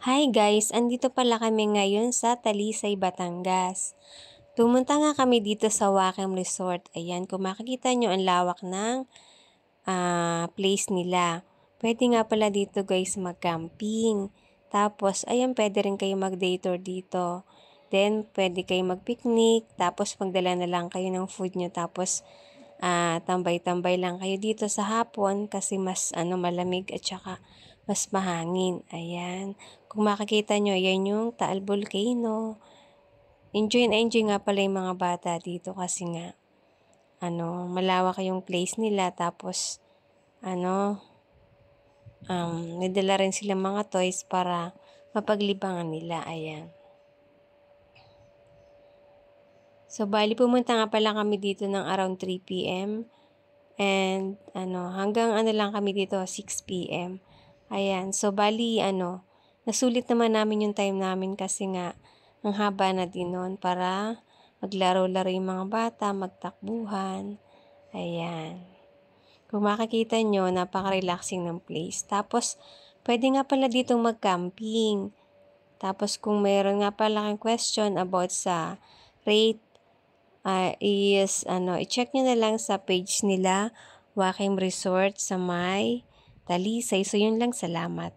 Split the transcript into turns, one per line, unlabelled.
Hi guys, andito pala kami ngayon sa Talisay, Batangas. Pumunta nga kami dito sa Wakem Resort. Ayan, kung makikita nyo ang lawak ng place nila. Pwede nga pala dito guys mag-camping. Tapos, ayan, pwede rin kayo mag-day tour dito. Then, pwede kayo mag-picnic. Tapos, magdala na lang kayo ng food nyo. Tapos, tambay-tambay lang kayo dito sa hapon kasi mas malamig at saka mas mahangin. Ayan. Kung makikita nyo, yan yung Taal Volcano. Enjoy na enjoy nga pala yung mga bata dito kasi nga, malawak yung place nila. Tapos, nadala rin sila mga toys para mapaglibangan nila. Ayan. So, bali pumunta nga pala kami dito ng around 3 p.m. And, hanggang lang kami dito, 6 p.m. Ayan. So, bali, nasulit naman namin yung time namin kasi nga, ang haba na din nun para maglaro-laro yung mga bata, magtakbuhan. Ayan. Kung makikita nyo, napaka-relaxing ng place. Tapos, pwede nga pala ditong mag-camping. Tapos, kung mayroon nga pala kang question about sa rate, i-check nyo na lang sa page nila, Wakem Resort sa may Talisay. So, yun lang. Salamat.